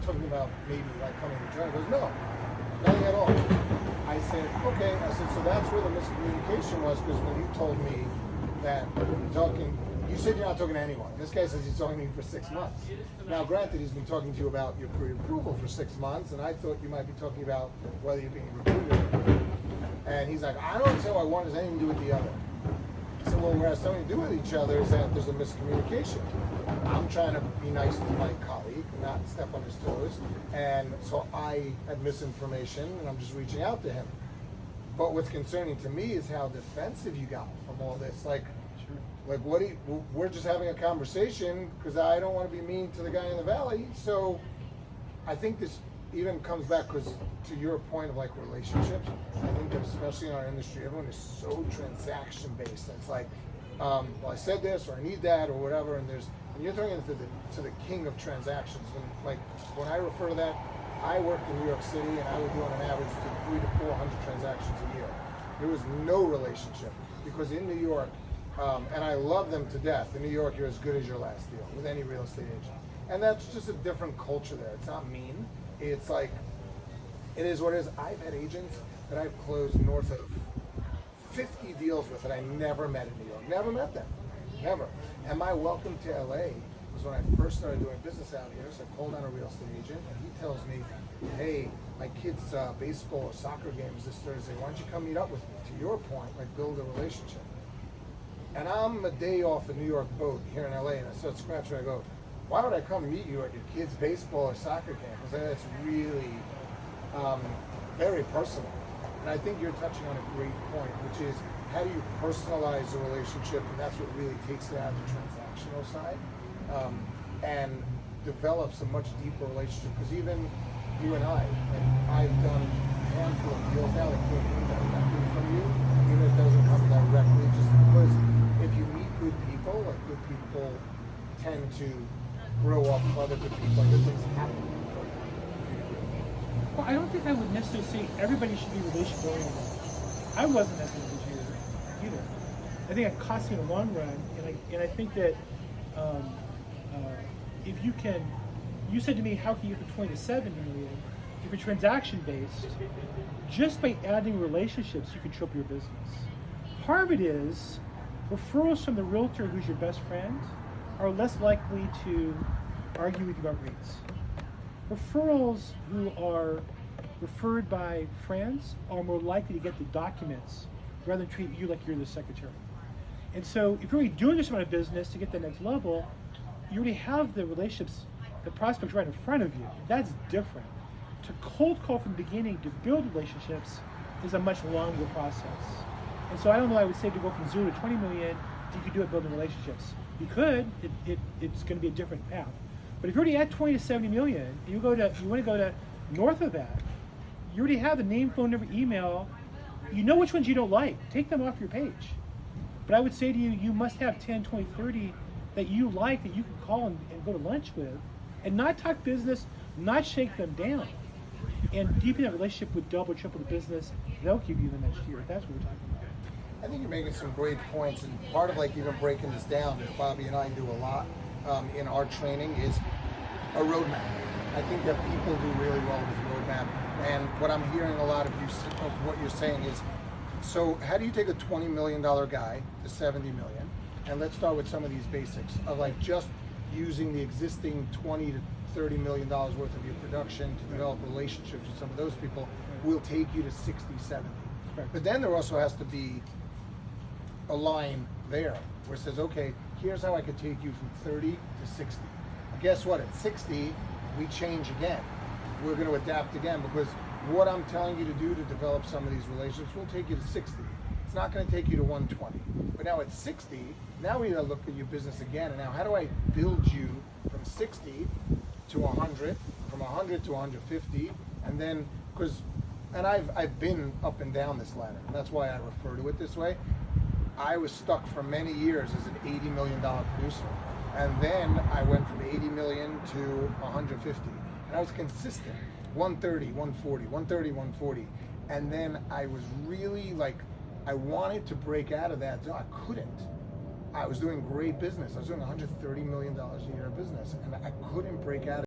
talking about maybe like coming to join. He goes, no, nothing at all. I said, okay. I said, so that's where the miscommunication was, because when you told me that you're talking, you said you're not talking to anyone. This guy says he's talking to you for 6 months. Now, granted, he's been talking to you about your pre-approval for 6 months, and I thought you might be talking about whether you're being recruited. And he's like, I don't tell what one has anything to do with the other. I said, well, what has something to do with each other is that there's a miscommunication. I'm trying to be nice to my colleague, not step on his toes, and so I had misinformation, and I'm just reaching out to him. But what's concerning to me is how defensive you got from all this. Like, what do you, we're just having a conversation because I don't want to be mean to the guy in the valley. So I think this even comes back because to your point of like relationships, I think that especially in our industry, everyone is so transaction based. It's like, well, I said this or I need that or whatever, and you're talking to the king of transactions. And like when I refer to that, I worked in New York City and I would do on an average 300 to 400 transactions a year. There was no relationship because in New York, and I love them to death. In New York, you're as good as your last deal with any real estate agent. And that's just a different culture there. It's not mean. It's like, it is what it is. I've had agents that I've closed north of 50 deals with that I never met in New York. Never met them. Never. And my welcome to LA was when I first started doing business out here. So I called on a real estate agent and he tells me, hey, my kid's baseball or soccer game is this Thursday. Why don't you come meet up with me? To your point, like build a relationship. And I'm a day off a New York boat here in LA, and I start scratching. I go, why would I come meet you at your kid's baseball or soccer game? Because that's really very personal. And I think you're touching on a great point, which is how do you personalize the relationship, and that's what really takes it out of the transactional side, and develops a much deeper relationship. Because even you and I've done a handful of deals now that came in directly from you, even if it doesn't come directly, just because if you meet good people, like good people tend to grow off of other good people, and good things happen. Well, I don't think I would necessarily say everybody should be relationship oriented. I wasn't as individual either. I think it costs me in the long run, and I think that if you can, you said to me, how can you get from 20 to 70 million? If you're transaction based, just by adding relationships, you can triple your business. Part of it is referrals from the realtor who's your best friend are less likely to argue with you about rates. Referrals who are referred by friends are more likely to get the documents rather than treat you like you're the secretary. And so if you're already doing this amount of business to get the next level, you already have the relationships, the prospects right in front of you. That's different. To cold call from the beginning to build relationships is a much longer process. And so I don't know, I would say to go from 0 to 20 million, you could do it building relationships. You could, it's going to be a different path. But if you're already at 20 to 70 million, you want to go to north of that, you already have the name, phone number, email, you know which ones you don't like, take them off your page. But I would say to you, you must have 10, 20, 30 that you like, that you can call and go to lunch with, and not talk business, not shake them down. And deepen that relationship with double, triple the business, they'll give you the next year. That's what we're talking about. I think you're making some great points, and part of like even breaking this down, that Bobby and I do a lot in our training, is a roadmap. I think that people do really well with roadmap, and what I'm hearing a lot of what you're saying is, so how do you take a $20 million guy to 70 million? And let's start with some of these basics of like just using the existing 20 to $30 million worth of your production to develop relationships with some of those people will take you to 60, 70. Correct. But then there also has to be a line there where it says, okay, here's how I could take you from 30 to 60. And guess what? At 60, we change again. We're going to adapt again, because what I'm telling you to do to develop some of these relationships will take you to 60. It's not going to take you to 120. But now at 60, now we got to look at your business again. And now how do I build you from 60 to 100, from 100 to 150, and then, and I've been up and down this ladder, and that's why I refer to it this way. I was stuck for many years as an $80 million producer, and then I went from 80 million to 150, and I was consistent, 130, 140, 130, 140, and then I was really like, I wanted to break out of that. I couldn't. I was doing great business. I was doing $130 million a year of business, and I couldn't break out of it.